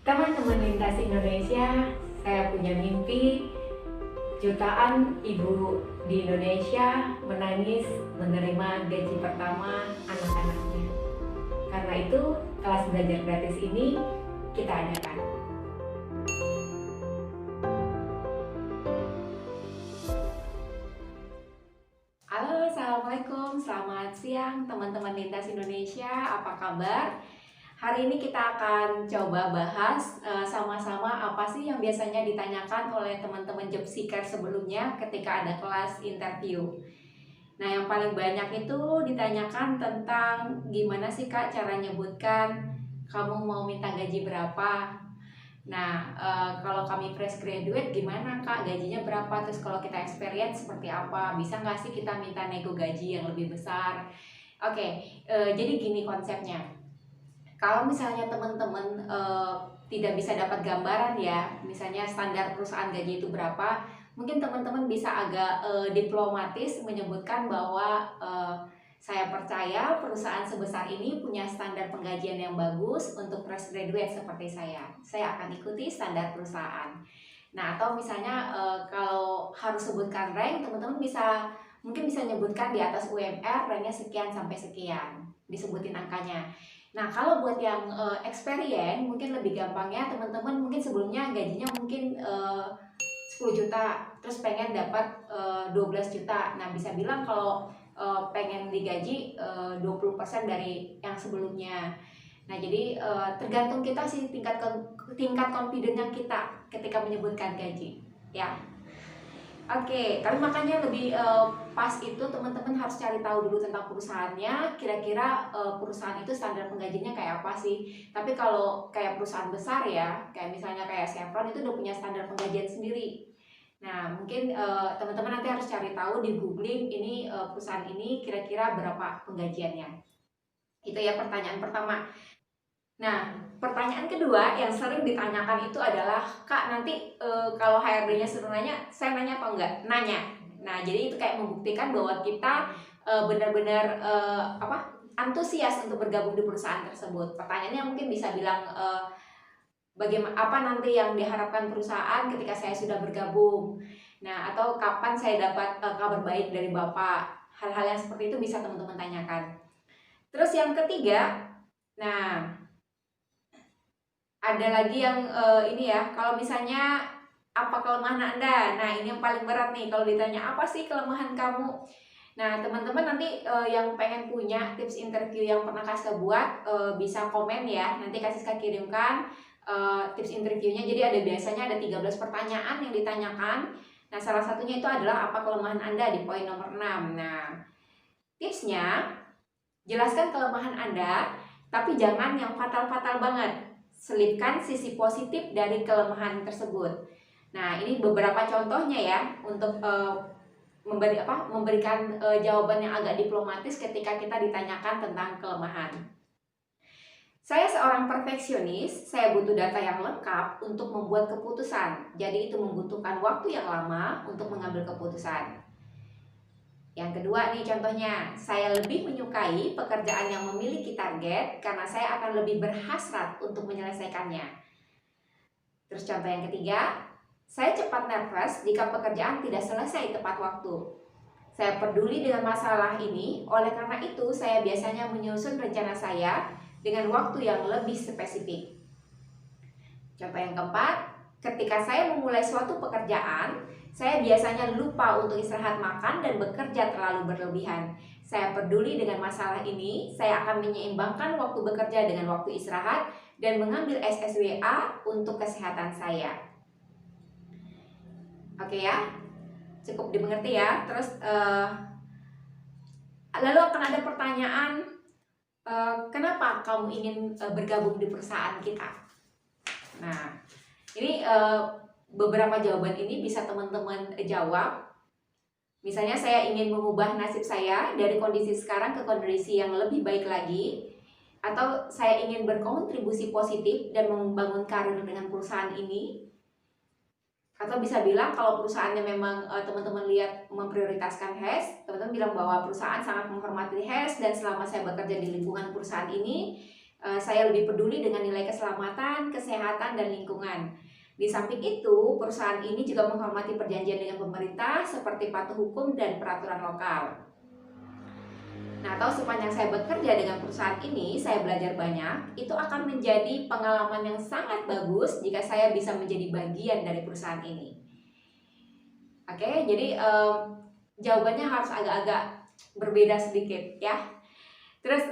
Teman-teman lintas Indonesia, saya punya mimpi jutaan ibu di Indonesia menangis menerima gaji pertama anak-anaknya. Karena itu, kelas belajar gratis ini kita adakan. Halo, Assalamualaikum, selamat siang teman-teman lintas Indonesia, apa kabar? Hari ini kita akan coba bahas sama-sama apa sih yang biasanya ditanyakan oleh teman-teman job seeker sebelumnya ketika ada kelas interview. Nah, yang paling banyak itu ditanyakan tentang gimana sih Kak cara nyebutkan kamu mau minta gaji berapa. Nah, kalau kami fresh graduate gimana Kak gajinya berapa? Terus kalau kita experience seperti apa? Bisa nggak sih kita minta nego gaji yang lebih besar? Oke, jadi gini konsepnya. Kalau misalnya teman-teman tidak bisa dapat gambaran ya, misalnya standar perusahaan gaji itu berapa, mungkin teman-teman bisa agak diplomatis menyebutkan bahwa saya percaya perusahaan sebesar ini punya standar penggajian yang bagus untuk fresh graduate seperti saya. Saya akan ikuti standar perusahaan. Nah, atau misalnya kalau harus sebutkan rank, teman-teman mungkin bisa nyebutkan di atas UMR ranknya sekian sampai sekian, disebutin angkanya. Nah, kalau buat yang experience mungkin lebih gampangnya teman-teman mungkin sebelumnya gajinya mungkin 10 juta terus pengen dapat 12 juta. Nah, bisa bilang kalau pengen digaji 20% dari yang sebelumnya. Nah, jadi tergantung kita sih tingkat confidence-nya kita ketika menyebutkan gaji, ya. Oke, tapi makanya lebih pas itu teman-teman harus cari tahu dulu tentang perusahaannya, kira-kira perusahaan itu standar penggajinya kayak apa sih. Tapi kalau kayak perusahaan besar ya, kayak misalnya kayak Chevron itu udah punya standar penggajian sendiri. Nah, mungkin teman-teman nanti harus cari tahu di googling ini perusahaan ini kira-kira berapa penggajiannya. Itu ya pertanyaan pertama. Nah, pertanyaan kedua yang sering ditanyakan itu adalah, Kak nanti kalau HRD-nya suruh nanya, saya nanya apa enggak? Nanya. Nah, jadi itu kayak membuktikan bahwa kita benar-benar antusias untuk bergabung di perusahaan tersebut. Pertanyaannya mungkin bisa bilang bagaimana apa nanti yang diharapkan perusahaan ketika saya sudah bergabung. Nah, atau kapan saya dapat kabar baik dari Bapak. Hal-hal yang seperti itu bisa teman-teman tanyakan. Terus yang ketiga, nah ada lagi yang ini ya, kalau misalnya apa kelemahan Anda? Nah, ini yang paling berat nih kalau ditanya apa sih kelemahan kamu? Nah, teman-teman nanti yang pengen punya tips interview yang pernah Kaska buat bisa komen ya. Nanti Kaska kirimkan tips interviewnya. Jadi biasanya ada 13 pertanyaan yang ditanyakan. Nah, salah satunya itu adalah apa kelemahan Anda di poin nomor 6. Nah, tipsnya jelaskan kelemahan Anda, tapi jangan yang fatal-fatal banget. Selipkan sisi positif dari kelemahan tersebut. Nah, ini beberapa contohnya ya untuk memberikan jawaban yang agak diplomatis ketika kita ditanyakan tentang kelemahan. Saya seorang perfeksionis, saya butuh data yang lengkap untuk membuat keputusan. Jadi itu membutuhkan waktu yang lama untuk mengambil keputusan. Yang kedua nih contohnya, saya lebih menyukai pekerjaan yang memiliki target karena saya akan lebih berhasrat untuk menyelesaikannya. Terus contoh yang ketiga, saya cepat nervous jika pekerjaan tidak selesai tepat waktu. Saya peduli dengan masalah ini, oleh karena itu saya biasanya menyusun rencana saya dengan waktu yang lebih spesifik. Contoh yang keempat, ketika saya memulai suatu pekerjaan, saya biasanya lupa untuk istirahat makan dan bekerja terlalu berlebihan. Saya peduli dengan masalah ini, saya akan menyeimbangkan waktu bekerja dengan waktu istirahat dan mengambil SSWA untuk kesehatan saya. Oke ya, cukup dimengerti ya. Terus lalu akan ada pertanyaan, kenapa kamu ingin bergabung di perusahaan kita? Nah, ini beberapa jawaban ini bisa teman-teman jawab. Misalnya saya ingin mengubah nasib saya dari kondisi sekarang ke kondisi yang lebih baik lagi, atau saya ingin berkontribusi positif dan membangun karir dengan perusahaan ini. Atau bisa bilang kalau perusahaannya memang teman-teman lihat memprioritaskan HES, teman-teman bilang bahwa perusahaan sangat menghormati HES dan selama saya bekerja di lingkungan perusahaan ini, Saya lebih peduli dengan nilai keselamatan, kesehatan, dan lingkungan. Di samping itu, perusahaan ini juga menghormati perjanjian dengan pemerintah seperti patuh hukum dan peraturan lokal. Nah, atau sepanjang saya bekerja dengan perusahaan ini, saya belajar banyak. Itu akan menjadi pengalaman yang sangat bagus jika saya bisa menjadi bagian dari perusahaan ini. Oke, jadi jawabannya harus agak-agak berbeda sedikit ya. Terus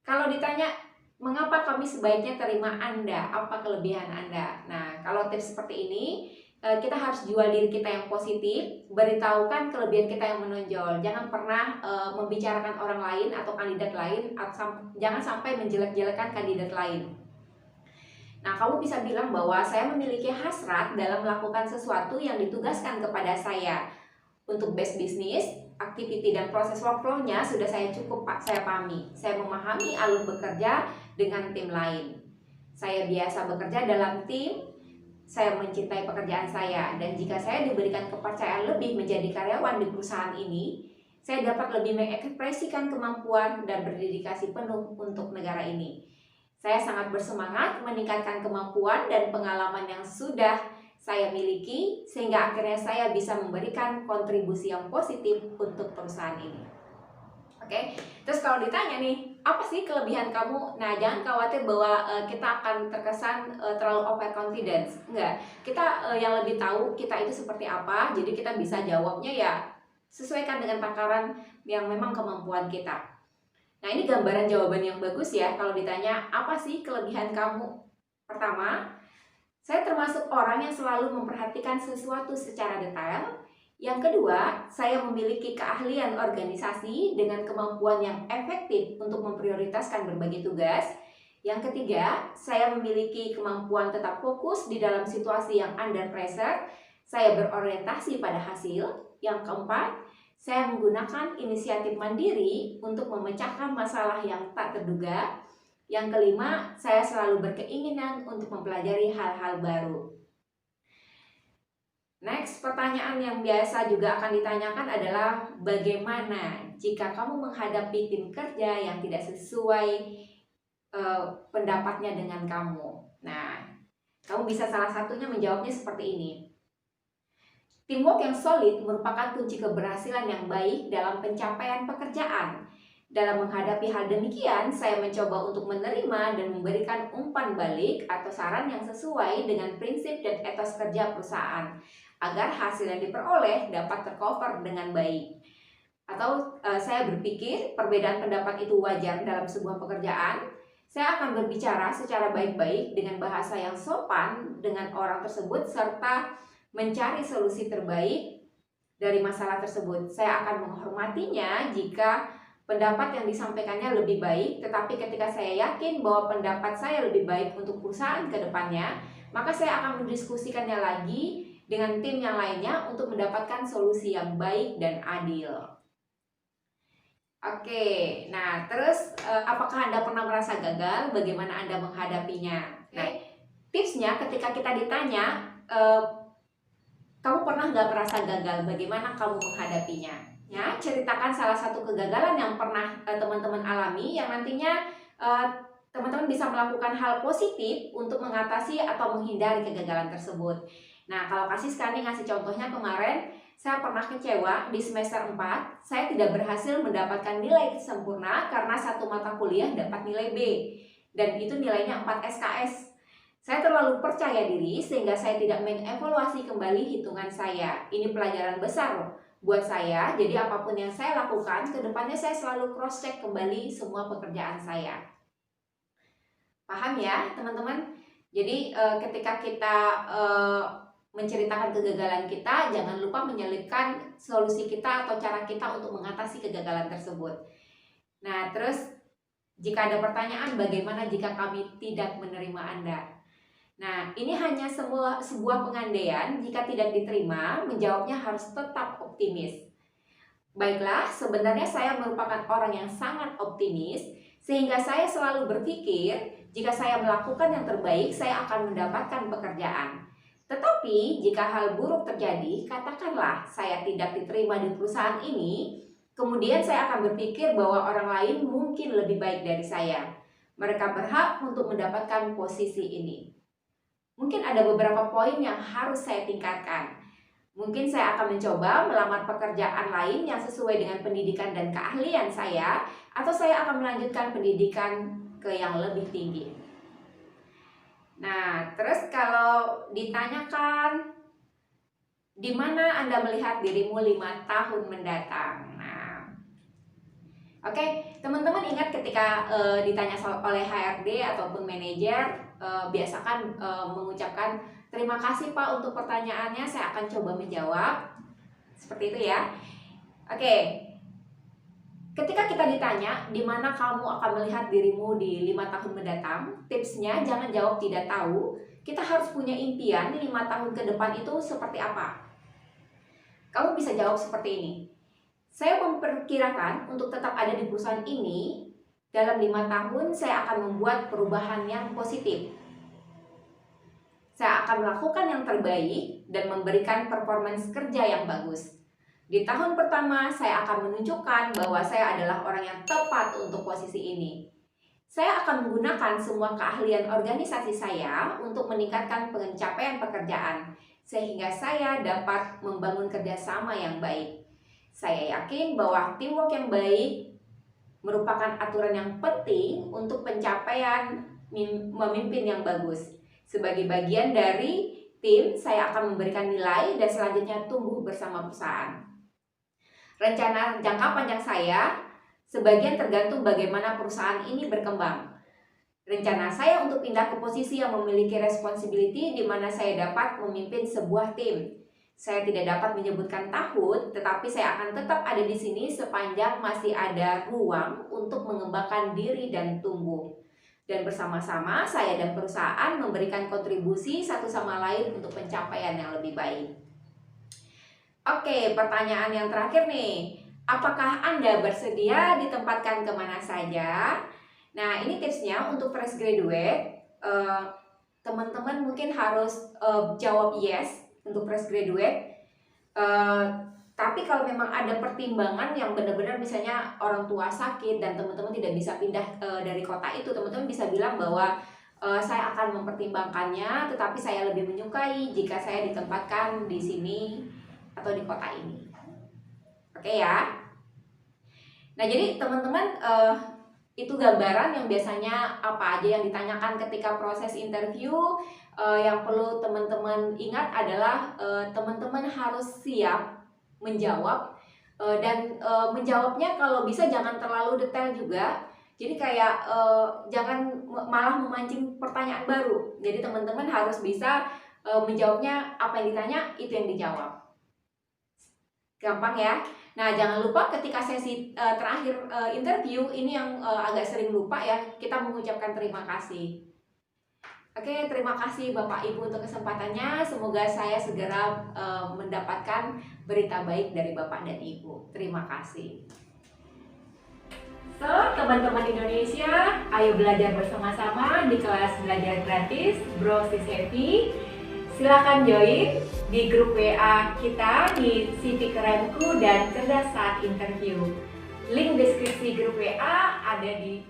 kalau ditanya mengapa kami sebaiknya terima Anda, apa kelebihan Anda? Nah, kalau tips seperti ini, kita harus jual diri kita yang positif, beritahukan kelebihan kita yang menonjol. Jangan pernah membicarakan orang lain atau kandidat lain, jangan sampai menjelek-jelekan kandidat lain. Nah, kamu bisa bilang bahwa saya memiliki hasrat dalam melakukan sesuatu yang ditugaskan kepada saya. Untuk base bisnis, activity dan proses workflow-nya sudah saya pahami. Saya memahami alur bekerja dengan tim lain. Saya biasa bekerja dalam tim, saya mencintai pekerjaan saya, dan jika saya diberikan kepercayaan lebih menjadi karyawan di perusahaan ini, saya dapat lebih mengekspresikan kemampuan dan berdedikasi penuh untuk negara ini. Saya sangat bersemangat meningkatkan kemampuan dan pengalaman yang sudah saya miliki, sehingga akhirnya saya bisa memberikan kontribusi yang positif untuk perusahaan ini. Oke, terus kalau ditanya nih, apa sih kelebihan kamu? Nah, jangan khawatir bahwa kita akan terkesan terlalu overconfidence. Enggak, kita yang lebih tahu kita itu seperti apa, jadi kita bisa jawabnya ya sesuaikan dengan takaran yang memang kemampuan kita. Nah, ini gambaran jawaban yang bagus ya kalau ditanya apa sih kelebihan kamu? Pertama, saya termasuk orang yang selalu memperhatikan sesuatu secara detail. Yang kedua, saya memiliki keahlian organisasi dengan kemampuan yang efektif untuk memprioritaskan berbagai tugas. Yang ketiga, saya memiliki kemampuan tetap fokus di dalam situasi yang under pressure. Saya berorientasi pada hasil. Yang keempat, saya menggunakan inisiatif mandiri untuk memecahkan masalah yang tak terduga. Yang kelima, saya selalu berkeinginan untuk mempelajari hal-hal baru. Next, pertanyaan yang biasa juga akan ditanyakan adalah bagaimana jika kamu menghadapi tim kerja yang tidak sesuai pendapatnya dengan kamu. Nah, kamu bisa salah satunya menjawabnya seperti ini. Teamwork yang solid merupakan kunci keberhasilan yang baik dalam pencapaian pekerjaan. Dalam menghadapi hal demikian, saya mencoba untuk menerima dan memberikan umpan balik atau saran yang sesuai dengan prinsip dan etos kerja perusahaan, agar hasil yang diperoleh dapat tercover dengan baik. Atau saya berpikir perbedaan pendapat itu wajar dalam sebuah pekerjaan. Saya akan berbicara secara baik-baik dengan bahasa yang sopan dengan orang tersebut serta mencari solusi terbaik dari masalah tersebut. Saya akan menghormatinya jika pendapat yang disampaikannya lebih baik, tetapi ketika saya yakin bahwa pendapat saya lebih baik untuk perusahaan ke depannya, maka saya akan mendiskusikannya lagi dengan tim yang lainnya untuk mendapatkan solusi yang baik dan adil. Oke, nah terus apakah Anda pernah merasa gagal? Bagaimana Anda menghadapinya? Nah, tipsnya ketika kita ditanya, kamu pernah nggak merasa gagal? Bagaimana kamu menghadapinya? Ya, ceritakan salah satu kegagalan yang pernah teman-teman alami yang nantinya teman-teman bisa melakukan hal positif untuk mengatasi atau menghindari kegagalan tersebut. Nah, kalau kasih sekarang ngasih contohnya kemarin, saya pernah kecewa di semester 4, saya tidak berhasil mendapatkan nilai sempurna karena satu mata kuliah dapat nilai B, dan itu nilainya 4 SKS. Saya terlalu percaya diri sehingga saya tidak mengevaluasi kembali hitungan saya. Ini pelajaran besar loh buat saya, jadi apapun yang saya lakukan, kedepannya saya selalu cross-check kembali semua pekerjaan saya. Paham ya teman-teman? Jadi ketika kita menceritakan kegagalan kita, jangan lupa menyelipkan solusi kita atau cara kita untuk mengatasi kegagalan tersebut. Nah, terus jika ada pertanyaan, bagaimana jika kami tidak menerima Anda? Nah, ini hanya sebuah pengandaian. Jika tidak diterima, menjawabnya harus tetap optimis. Baiklah, sebenarnya saya merupakan orang yang sangat optimis, sehingga saya selalu berpikir jika saya melakukan yang terbaik, saya akan mendapatkan pekerjaan. Tetapi jika hal buruk terjadi, katakanlah saya tidak diterima di perusahaan ini, Kemudian saya akan berpikir bahwa orang lain mungkin lebih baik dari saya. Mereka berhak untuk mendapatkan posisi ini. Mungkin ada beberapa poin yang harus saya tingkatkan. Mungkin saya akan mencoba melamar pekerjaan lain yang sesuai dengan pendidikan dan keahlian saya, atau saya akan melanjutkan pendidikan ke yang lebih tinggi. Nah, terus kalau ditanyakan di mana Anda melihat dirimu 5 tahun mendatang? Oke, teman-teman ingat ketika ditanya oleh HRD ataupun manajer, biasakan mengucapkan terima kasih Pak untuk pertanyaannya, saya akan coba menjawab. Seperti itu ya. Oke, ketika kita ditanya di mana kamu akan melihat dirimu di 5 tahun mendatang, tipsnya jangan jawab tidak tahu. Kita harus punya impian 5 tahun ke depan itu seperti apa. Kamu bisa jawab seperti ini. Saya memperkirakan untuk tetap ada di perusahaan ini, dalam 5 tahun saya akan membuat perubahan yang positif. Saya akan melakukan yang terbaik dan memberikan performance kerja yang bagus. Di tahun pertama, saya akan menunjukkan bahwa saya adalah orang yang tepat untuk posisi ini. Saya akan menggunakan semua keahlian organisasi saya untuk meningkatkan pencapaian pekerjaan, sehingga saya dapat membangun kerjasama yang baik. Saya yakin bahwa teamwork yang baik merupakan aturan yang penting untuk pencapaian memimpin yang bagus. Sebagai bagian dari tim, saya akan memberikan nilai dan selanjutnya tumbuh bersama perusahaan. Rencana jangka panjang saya, sebagian tergantung bagaimana perusahaan ini berkembang. Rencana saya untuk pindah ke posisi yang memiliki responsibility di mana saya dapat memimpin sebuah tim. Saya tidak dapat menyebutkan tahun, tetapi saya akan tetap ada di sini sepanjang masih ada ruang untuk mengembangkan diri dan tumbuh. Dan bersama-sama saya dan perusahaan memberikan kontribusi satu sama lain untuk pencapaian yang lebih baik. Oke, pertanyaan yang terakhir nih. Apakah Anda bersedia ditempatkan kemana saja? Nah, ini tipsnya untuk fresh graduate. Teman-teman mungkin harus jawab yes untuk fresh graduate. Tapi kalau memang ada pertimbangan yang benar-benar misalnya orang tua sakit dan teman-teman tidak bisa pindah dari kota itu, teman-teman bisa bilang bahwa saya akan mempertimbangkannya, tetapi saya lebih menyukai jika saya ditempatkan di sini atau di kota ini. Oke ya. Nah, jadi teman-teman itu gambaran yang biasanya apa aja yang ditanyakan ketika proses interview. Yang perlu teman-teman ingat adalah teman-teman harus siap menjawab, dan menjawabnya kalau bisa jangan terlalu detail juga. Jadi kayak jangan malah memancing pertanyaan baru. Jadi teman-teman harus bisa menjawabnya, apa yang ditanya itu yang dijawab. Gampang ya. Nah, jangan lupa ketika sesi terakhir interview ini yang agak sering lupa ya, kita mengucapkan terima kasih. Oke, terima kasih Bapak Ibu untuk kesempatannya. Semoga saya segera mendapatkan berita baik dari Bapak dan Ibu. Terima kasih. So, teman-teman Indonesia, ayo belajar bersama-sama di kelas belajar gratis Brosis Happy. Silakan join di grup WA kita di CV Kerenku dan Cerdas Saat Interview. Link deskripsi grup WA ada di